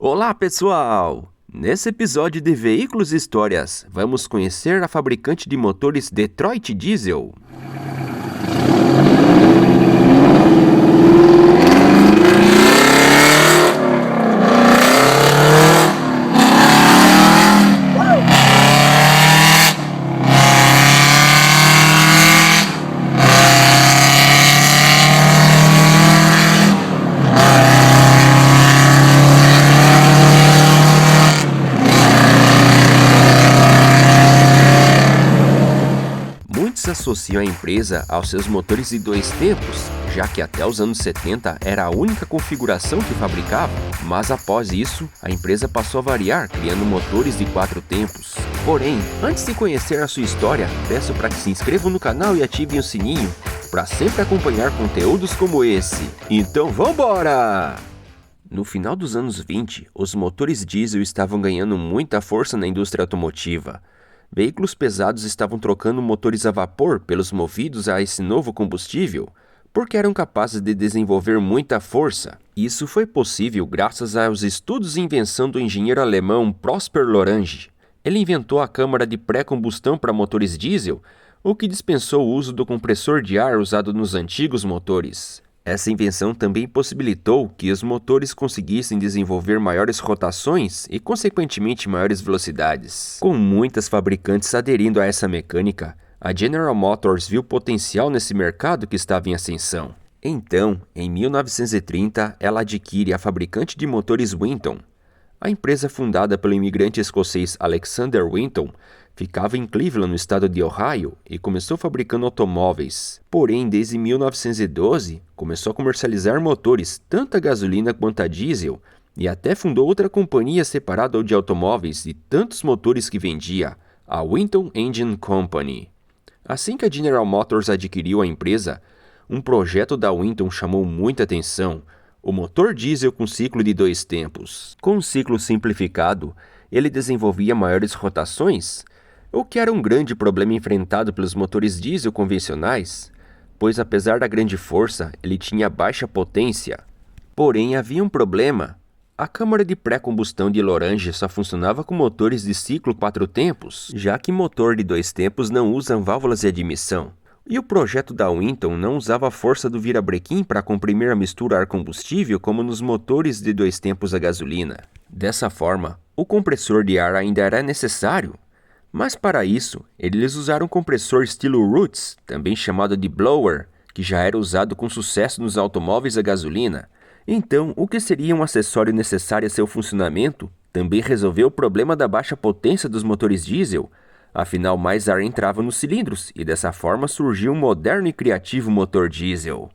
Olá, pessoal! Nesse episódio de Veículos e Histórias, vamos conhecer a fabricante de motores Detroit Diesel. Muitos associam a empresa aos seus motores de dois tempos, já que até os anos 70 era a única configuração que fabricava, mas após isso, a empresa passou a variar, criando motores de 4 tempos. Porém, antes de conhecer a sua história, peço para que se inscrevam no canal e ativem o sininho, para sempre acompanhar conteúdos como esse. Então vambora! No final dos anos 20, os motores diesel estavam ganhando muita força na indústria automotiva. Veículos pesados estavam trocando motores a vapor pelos movidos a esse novo combustível, porque eram capazes de desenvolver muita força. Isso foi possível graças aos estudos e invenção do engenheiro alemão Prosper Lorange. Ele inventou a câmara de pré-combustão para motores diesel, o que dispensou o uso do compressor de ar usado nos antigos motores. Essa invenção também possibilitou que os motores conseguissem desenvolver maiores rotações e, consequentemente, maiores velocidades. Com muitas fabricantes aderindo a essa mecânica, a General Motors viu potencial nesse mercado que estava em ascensão. Então, em 1930, ela adquire a fabricante de motores Winton. A empresa, fundada pelo imigrante escocês Alexander Winton, ficava em Cleveland, no estado de Ohio, e começou fabricando automóveis. Porém, desde 1912, começou a comercializar motores, tanto a gasolina quanto a diesel, e até fundou outra companhia separada de automóveis e tantos motores que vendia, a Winton Engine Company. Assim que a General Motors adquiriu a empresa, um projeto da Winton chamou muita atenção: o motor diesel com ciclo de 2 tempos. Com um ciclo simplificado, ele desenvolvia maiores rotações, o que era um grande problema enfrentado pelos motores diesel convencionais, pois apesar da grande força, ele tinha baixa potência. Porém, havia um problema: a câmara de pré-combustão de Lorange só funcionava com motores de ciclo 4 tempos, já que motor de 2 tempos não usa válvulas de admissão. E o projeto da Winton não usava a força do virabrequim para comprimir a mistura ar-combustível como nos motores de 2 tempos a gasolina. Dessa forma, o compressor de ar ainda era necessário, mas para isso, eles usaram um compressor estilo Roots, também chamado de blower, que já era usado com sucesso nos automóveis a gasolina. Então, o que seria um acessório necessário a seu funcionamento também resolveu o problema da baixa potência dos motores diesel. Afinal, mais ar entrava nos cilindros e dessa forma surgiu um moderno e criativo motor diesel.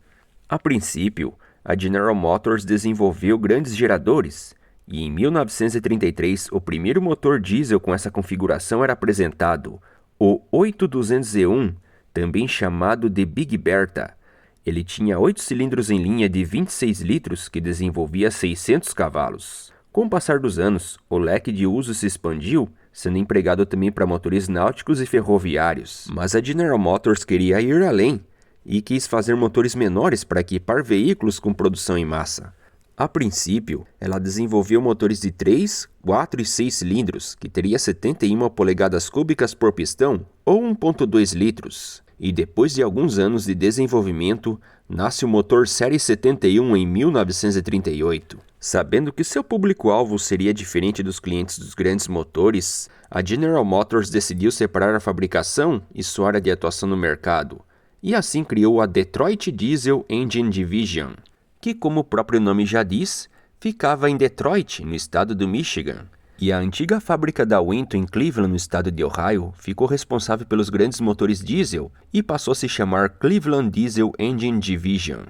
A princípio, a General Motors desenvolveu grandes geradores, e em 1933 o primeiro motor diesel com essa configuração era apresentado, o 8201, também chamado de Big Bertha. Ele tinha 8 cilindros em linha de 26 litros que desenvolvia 600 cavalos. Com o passar dos anos, o leque de uso se expandiu, sendo empregado também para motores náuticos e ferroviários. Mas a General Motors queria ir além e quis fazer motores menores para equipar veículos com produção em massa. A princípio, ela desenvolveu motores de 3, 4 e 6 cilindros, que teria 71 polegadas cúbicas por pistão ou 1,2 litros. E depois de alguns anos de desenvolvimento, nasce o motor Série 71 em 1938. Sabendo que seu público-alvo seria diferente dos clientes dos grandes motores, a General Motors decidiu separar a fabricação e sua área de atuação no mercado, e assim criou a Detroit Diesel Engine Division, que, como o próprio nome já diz, ficava em Detroit, no estado do Michigan. E a antiga fábrica da Winton em Cleveland, no estado de Ohio, ficou responsável pelos grandes motores diesel e passou a se chamar Cleveland Diesel Engine Division.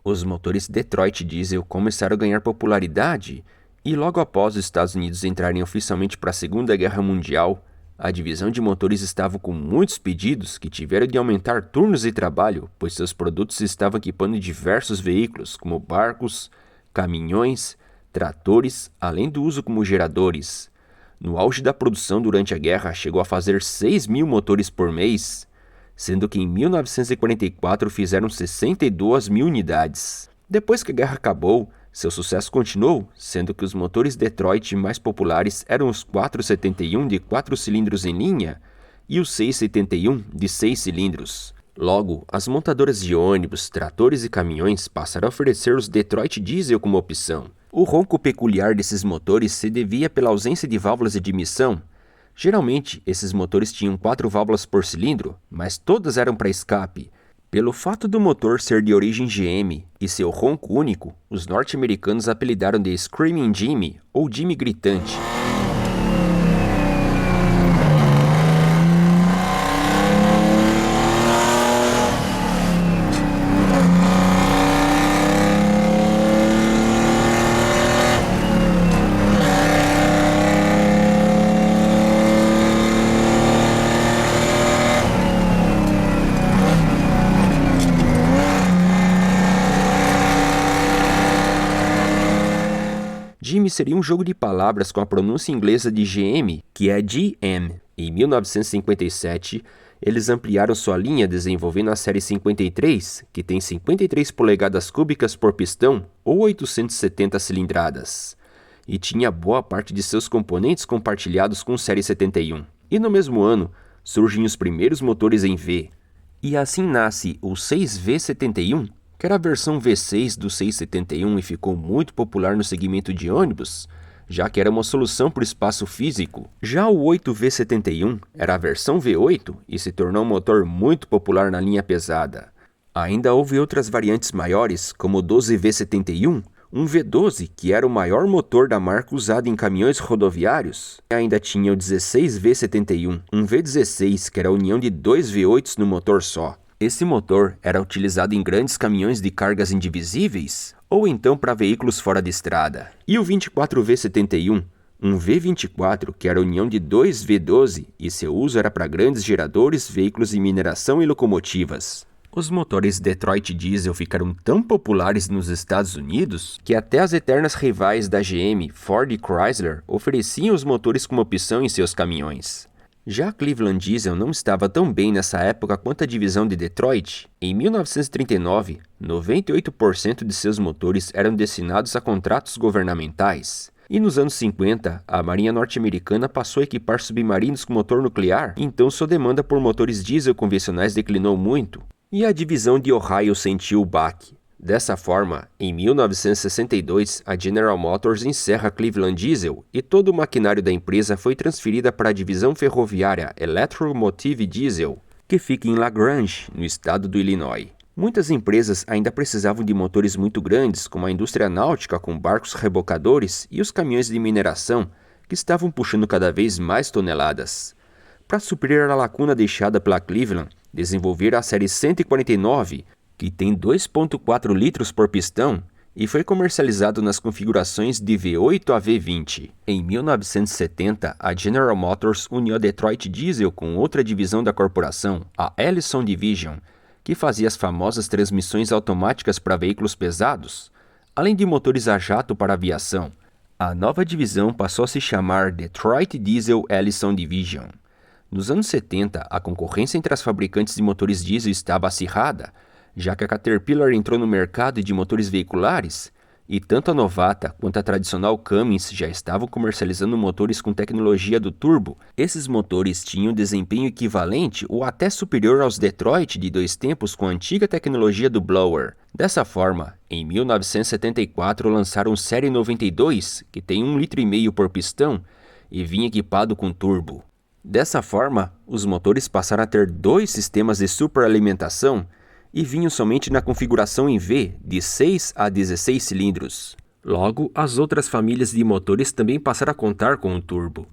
Os motores Detroit Diesel começaram a ganhar popularidade e logo após os Estados Unidos entrarem oficialmente para a Segunda Guerra Mundial, a divisão de motores estava com muitos pedidos que tiveram de aumentar turnos de trabalho, pois seus produtos estavam equipando diversos veículos, como barcos, caminhões, tratores, além do uso como geradores. No auge da produção durante a guerra, chegou a fazer 6.000 motores por mês, sendo que em 1944 fizeram 62.000 unidades. Depois que a guerra acabou, Seu sucesso continuou, sendo que os motores Detroit mais populares eram os 471 de 4 cilindros em linha e os 671 de 6 cilindros. Logo, as montadoras de ônibus, tratores e caminhões passaram a oferecer os Detroit Diesel como opção. O ronco peculiar desses motores se devia pela ausência de válvulas de admissão. Geralmente, esses motores tinham 4 válvulas por cilindro, mas todas eram para escape. Pelo fato do motor ser de origem GM e seu ronco único, os norte-americanos apelidaram de Screaming Jimmy ou Jimmy Gritante. Jimmy seria um jogo de palavras com a pronúncia inglesa de GM, que é GM. Em 1957, eles ampliaram sua linha desenvolvendo a série 53, que tem 53 polegadas cúbicas por pistão ou 870 cilindradas, e tinha boa parte de seus componentes compartilhados com a série 71. E no mesmo ano, surgem os primeiros motores em V. E assim nasce o 6V71, que era a versão V6 do 671 e ficou muito popular no segmento de ônibus, já que era uma solução para o espaço físico. Já o 8V71 era a versão V8 e se tornou um motor muito popular na linha pesada. Ainda houve outras variantes maiores, como o 12V71, um V12, que era o maior motor da marca usado em caminhões rodoviários. E ainda tinha o 16V71, um V16, que era a união de 2 V8s no motor só. Esse motor era utilizado em grandes caminhões de cargas indivisíveis ou então para veículos fora de estrada. E o 24V71, um V24 que era a união de 2 V12 e seu uso era para grandes geradores, veículos de mineração e locomotivas. Os motores Detroit Diesel ficaram tão populares nos Estados Unidos que até as eternas rivais da GM, Ford e Chrysler, ofereciam os motores como opção em seus caminhões. Já a Cleveland Diesel não estava tão bem nessa época quanto a divisão de Detroit. Em 1939, 98% de seus motores eram destinados a contratos governamentais. E nos anos 50, a Marinha norte-americana passou a equipar submarinos com motor nuclear, então sua demanda por motores diesel convencionais declinou muito, e a divisão de Ohio sentiu o baque. Dessa forma, em 1962, a General Motors encerra a Cleveland Diesel e todo o maquinário da empresa foi transferida para a divisão ferroviária Electromotive Diesel, que fica em La Grange, no estado do Illinois. Muitas empresas ainda precisavam de motores muito grandes, como a indústria náutica com barcos rebocadores e os caminhões de mineração, que estavam puxando cada vez mais toneladas. Para suprir a lacuna deixada pela Cleveland, desenvolveram a série 149, que tem 2,4 litros por pistão e foi comercializado nas configurações de V8 a V20. Em 1970, a General Motors uniu a Detroit Diesel com outra divisão da corporação, a Allison Division, que fazia as famosas transmissões automáticas para veículos pesados, além de motores a jato para aviação. A nova divisão passou a se chamar Detroit Diesel Allison Division. Nos anos 70, a concorrência entre as fabricantes de motores diesel estava acirrada, já que a Caterpillar entrou no mercado de motores veiculares, e tanto a novata quanto a tradicional Cummins já estavam comercializando motores com tecnologia do turbo. Esses motores tinham desempenho equivalente ou até superior aos Detroit de 2 tempos com a antiga tecnologia do blower. Dessa forma, em 1974 lançaram o Série 92, que tem 1,5 litro por pistão e vinha equipado com turbo. Dessa forma, os motores passaram a ter 2 sistemas de superalimentação e vinham somente na configuração em V, de 6 a 16 cilindros. Logo, as outras famílias de motores também passaram a contar com um turbo.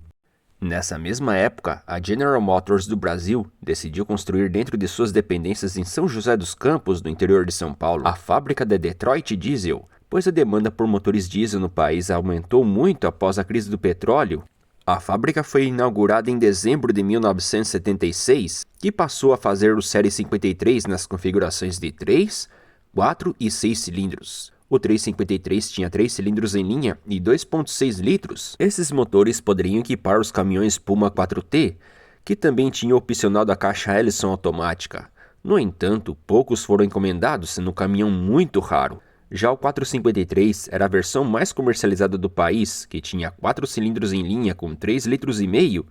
Nessa mesma época, a General Motors do Brasil decidiu construir dentro de suas dependências em São José dos Campos, no interior de São Paulo, a fábrica da Detroit Diesel, pois a demanda por motores diesel no país aumentou muito após a crise do petróleo. A fábrica foi inaugurada em dezembro de 1976, que passou a fazer o Série 53 nas configurações de 3, 4 e 6 cilindros. O 353 tinha 3 cilindros em linha e 2,6 litros. Esses motores poderiam equipar os caminhões Puma 4T, que também tinha o opcional da caixa Ellison automática. No entanto, poucos foram encomendados, sendo um caminhão muito raro. Já o 453 era a versão mais comercializada do país, que tinha 4 cilindros em linha com 3,5 litros,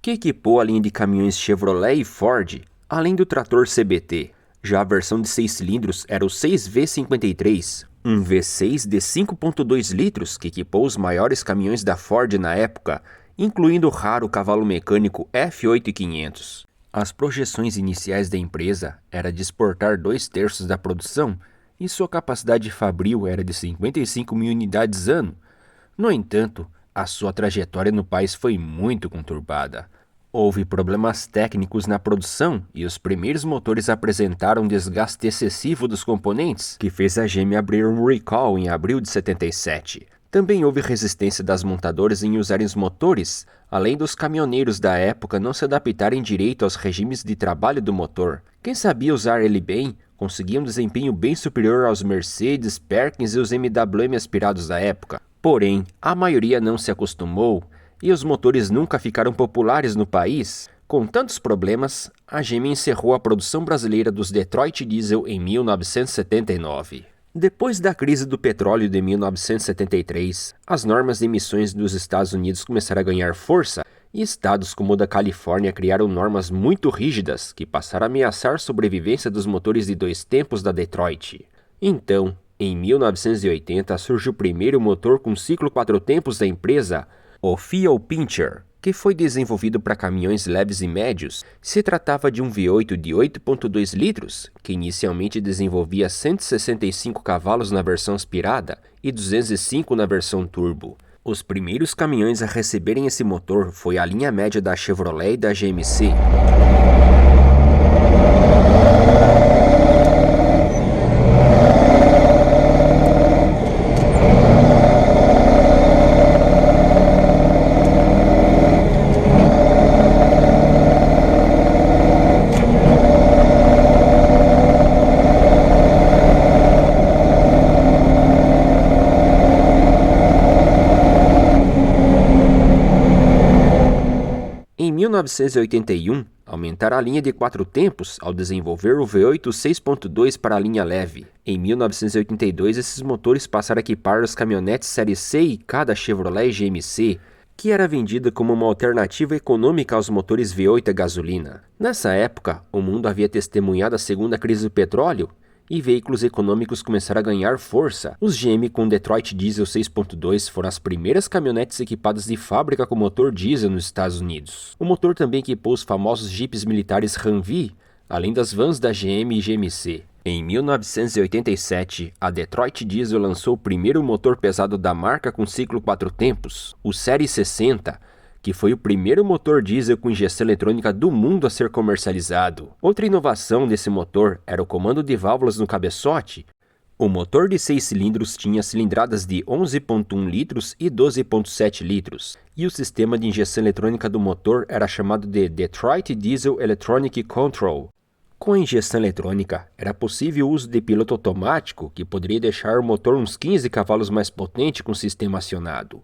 que equipou a linha de caminhões Chevrolet e Ford, além do trator CBT. Já a versão de 6 cilindros era o 6V53, um V6 de 5,2 litros que equipou os maiores caminhões da Ford na época, incluindo o raro cavalo mecânico F8500. As projeções iniciais da empresa era de exportar 2/3 da produção e sua capacidade fabril era de 55 mil unidades ano. No entanto, a sua trajetória no país foi muito conturbada. Houve problemas técnicos na produção e os primeiros motores apresentaram desgaste excessivo dos componentes, que fez a GM abrir um recall em abril de 77. Também houve resistência das montadoras em usarem os motores, além dos caminhoneiros da época não se adaptarem direito aos regimes de trabalho do motor. Quem sabia usar ele bem, conseguia um desempenho bem superior aos Mercedes, Perkins e os MWM aspirados da época. Porém, a maioria não se acostumou e os motores nunca ficaram populares no país. Com tantos problemas, a GM encerrou a produção brasileira dos Detroit Diesel em 1979. Depois da crise do petróleo de 1973, as normas de emissões dos Estados Unidos começaram a ganhar força e estados como o da Califórnia criaram normas muito rígidas que passaram a ameaçar a sobrevivência dos motores de 2 tempos da Detroit. Então, em 1980, surge o primeiro motor com ciclo 4 tempos da empresa, o Fuel Pincher, que foi desenvolvido para caminhões leves e médios. Se tratava de um V8 de 8,2 litros, que inicialmente desenvolvia 165 cavalos na versão aspirada e 205 na versão turbo. Os primeiros caminhões a receberem esse motor foi a linha média da Chevrolet e da GMC. Em 1981, aumentaram a linha de 4 tempos ao desenvolver o V8 6.2 para a linha leve. Em 1982, esses motores passaram a equipar os caminhonetes Série C e K da Chevrolet e GMC, que era vendida como uma alternativa econômica aos motores V8 a gasolina. Nessa época, o mundo havia testemunhado a segunda crise do petróleo, e veículos econômicos começaram a ganhar força. Os GM com Detroit Diesel 6.2 foram as primeiras caminhonetes equipadas de fábrica com motor diesel nos Estados Unidos. O motor também equipou os famosos jipes militares Humvee, além das vans da GM e GMC. Em 1987, a Detroit Diesel lançou o primeiro motor pesado da marca com ciclo 4 tempos, o Série 60, que foi o primeiro motor diesel com injeção eletrônica do mundo a ser comercializado. Outra inovação desse motor era o comando de válvulas no cabeçote. O motor de 6 cilindros tinha cilindradas de 11,1 litros e 12,7 litros, e o sistema de injeção eletrônica do motor era chamado de Detroit Diesel Electronic Control. Com a injeção eletrônica, era possível o uso de piloto automático, que poderia deixar o motor uns 15 cavalos mais potente com o sistema acionado.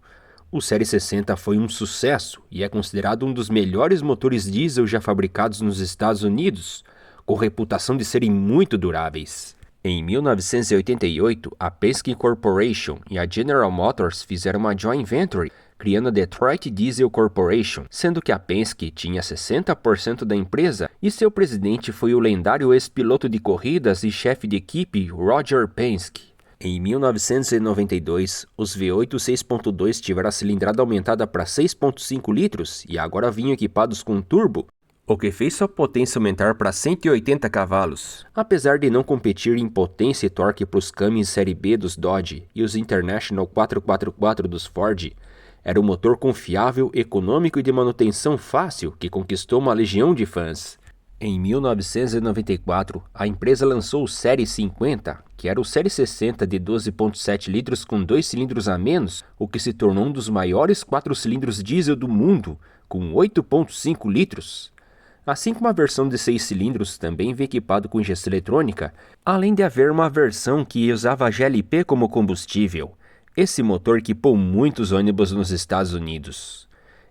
O Série 60 foi um sucesso e é considerado um dos melhores motores diesel já fabricados nos Estados Unidos, com reputação de serem muito duráveis. Em 1988, a Penske Corporation e a General Motors fizeram uma joint venture, criando a Detroit Diesel Corporation, sendo que a Penske tinha 60% da empresa e seu presidente foi o lendário ex-piloto de corridas e chefe de equipe Roger Penske. Em 1992, os V8 6.2 tiveram a cilindrada aumentada para 6,5 litros e agora vinham equipados com turbo, o que fez sua potência aumentar para 180 cavalos. Apesar de não competir em potência e torque para os Cummins Série B dos Dodge e os International 444 dos Ford, era um motor confiável, econômico e de manutenção fácil que conquistou uma legião de fãs. Em 1994, a empresa lançou o Série 50, que era o Série 60 de 12,7 litros com 2 cilindros a menos, o que se tornou um dos maiores 4 cilindros diesel do mundo, com 8,5 litros. Assim como a versão de 6 cilindros também veio equipado com injeção eletrônica, além de haver uma versão que usava GLP como combustível. Esse motor equipou muitos ônibus nos Estados Unidos.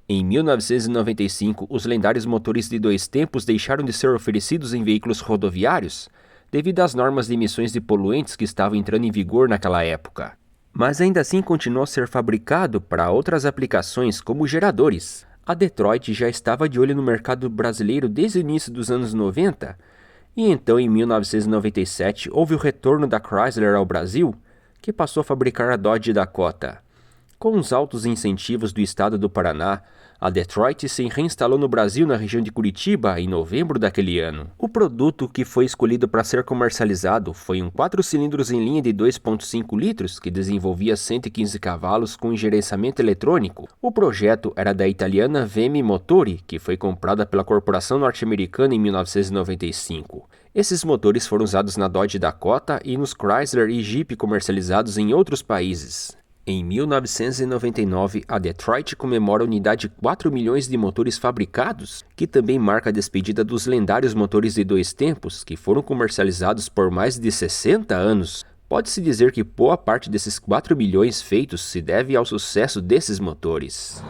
Em 1995, os lendários motores de 2 tempos deixaram de ser oferecidos em veículos rodoviários. devido às normas de emissões de poluentes que estavam entrando em vigor naquela época. Mas ainda assim continuou a ser fabricado para outras aplicações como geradores. A Detroit já estava de olho no mercado brasileiro desde o início dos anos 90, e então em 1997 houve o retorno da Chrysler ao Brasil, que passou a fabricar a Dodge Dakota. Com os altos incentivos do estado do Paraná, a Detroit se reinstalou no Brasil na região de Curitiba em novembro daquele ano. O produto que foi escolhido para ser comercializado foi um 4 cilindros em linha de 2,5 litros que desenvolvia 115 cavalos com gerenciamento eletrônico. O projeto era da italiana VM Motori, que foi comprada pela corporação norte-americana em 1995. Esses motores foram usados na Dodge Dakota e nos Chrysler e Jeep comercializados em outros países. Em 1999, a Detroit comemora a unidade 4 milhões de motores fabricados, que também marca a despedida dos lendários motores de 2 tempos, que foram comercializados por mais de 60 anos. Pode-se dizer que boa parte desses 4 milhões feitos se deve ao sucesso desses motores.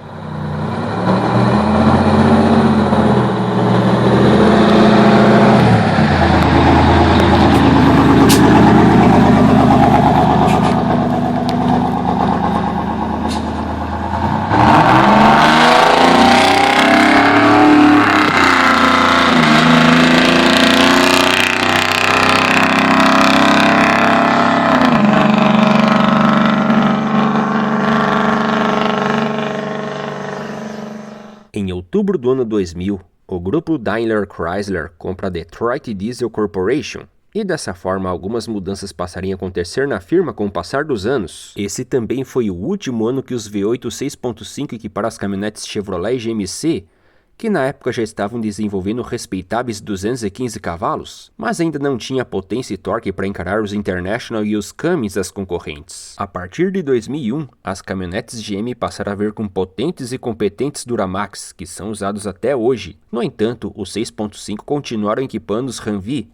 Em outubro do ano 2000, o grupo Daimler Chrysler compra a Detroit Diesel Corporation, e dessa forma algumas mudanças passariam a acontecer na firma com o passar dos anos. Esse também foi o último ano que os V8 6.5 equiparam as caminhonetes Chevrolet e GMC, que na época já estavam desenvolvendo respeitáveis 215 cavalos, mas ainda não tinha potência e torque para encarar os International e os Cummins das concorrentes. A partir de 2001, as caminhonetes GM passaram a vir com potentes e competentes Duramax, que são usados até hoje. No entanto, os 6.5 continuaram equipando os Humvee.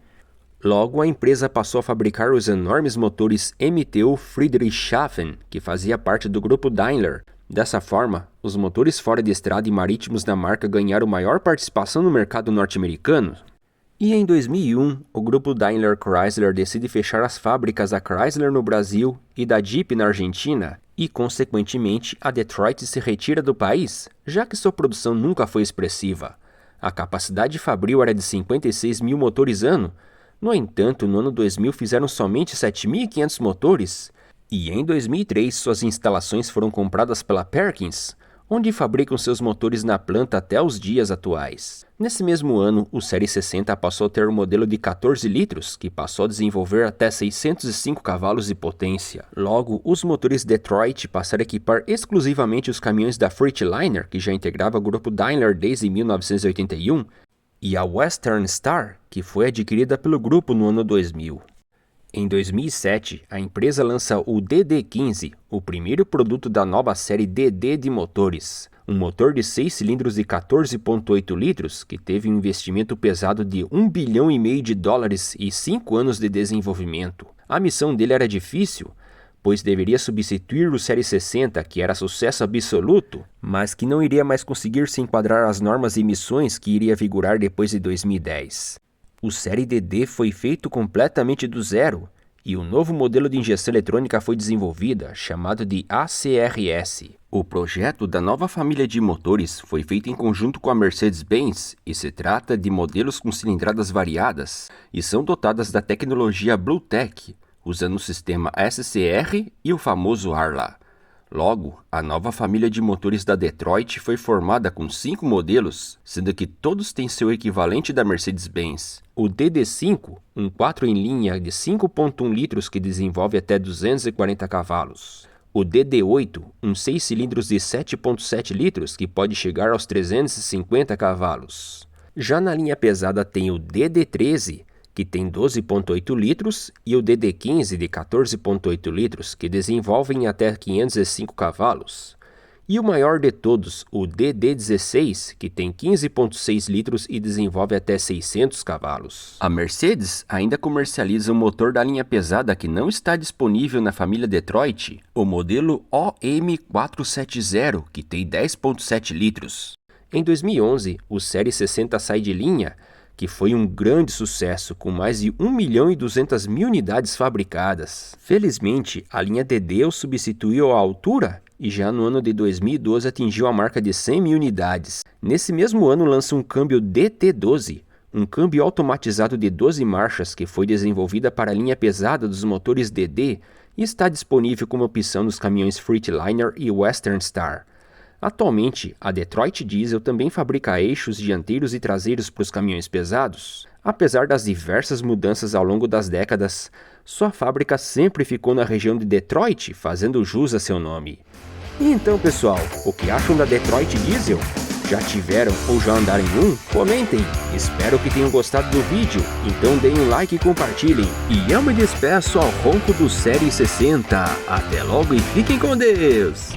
Logo, a empresa passou a fabricar os enormes motores MTU Friedrichshafen, que fazia parte do grupo Daimler. Dessa forma, os motores fora de estrada e marítimos da marca ganharam maior participação no mercado norte-americano. E em 2001, o grupo Daimler Chrysler decide fechar as fábricas da Chrysler no Brasil e da Jeep na Argentina, e consequentemente a Detroit se retira do país, já que sua produção nunca foi expressiva. A capacidade fabril era de 56 mil motores ano, no entanto, no ano 2000 fizeram somente 7.500 motores, e em 2003 suas instalações foram compradas pela Perkins, onde fabricam seus motores na planta até os dias atuais. Nesse mesmo ano, o Série 60 passou a ter um modelo de 14 litros, que passou a desenvolver até 605 cavalos de potência. Logo, os motores Detroit passaram a equipar exclusivamente os caminhões da Freightliner, que já integrava o grupo Daimler desde 1981, e a Western Star, que foi adquirida pelo grupo no ano 2000. Em 2007, a empresa lança o DD15, o primeiro produto da nova série DD de motores. Um motor de 6 cilindros de 14,8 litros, que teve um investimento pesado de US$ 1,5 bilhão e 5 anos de desenvolvimento. A missão dele era difícil, pois deveria substituir o Série 60, que era sucesso absoluto, mas que não iria mais conseguir se enquadrar às normas de emissões que iria vigorar depois de 2010. O Série DD foi feito completamente do zero, e um novo modelo de injeção eletrônica foi desenvolvida, chamado de ACRS. O projeto da nova família de motores foi feito em conjunto com a Mercedes-Benz, e se trata de modelos com cilindradas variadas, e são dotadas da tecnologia BlueTech, usando o sistema SCR e o famoso Arla. Logo, a nova família de motores da Detroit foi formada com 5 modelos, sendo que todos têm seu equivalente da Mercedes-Benz. O DD5, um 4 em linha de 5,1 litros que desenvolve até 240 cavalos. O DD8, um 6 cilindros de 7,7 litros que pode chegar aos 350 cavalos. Já na linha pesada tem o DD13, que tem 12,8 litros, e o DD15 de 14,8 litros, que desenvolvem até 505 cavalos. E o maior de todos, o DD16, que tem 15,6 litros e desenvolve até 600 cavalos. A Mercedes ainda comercializa um motor da linha pesada que não está disponível na família Detroit, o modelo OM470, que tem 10,7 litros. Em 2011, o Série 60 sai de linha, que foi um grande sucesso, com mais de 1.200.000 unidades fabricadas. Felizmente, a linha DD o substituiu à altura e já no ano de 2012 atingiu a marca de 100.000 unidades. Nesse mesmo ano lança um câmbio DT12, um câmbio automatizado de 12 marchas que foi desenvolvida para a linha pesada dos motores DD e está disponível como opção nos caminhões Freightliner e Western Star. Atualmente, a Detroit Diesel também fabrica eixos dianteiros e traseiros para os caminhões pesados. Apesar das diversas mudanças ao longo das décadas, sua fábrica sempre ficou na região de Detroit, fazendo jus a seu nome. E então, pessoal, o que acham da Detroit Diesel? Já tiveram ou já andaram em um? Comentem! Espero que tenham gostado do vídeo, então deem um like e compartilhem. E eu me despeço ao ronco do Série 60. Até logo e fiquem com Deus!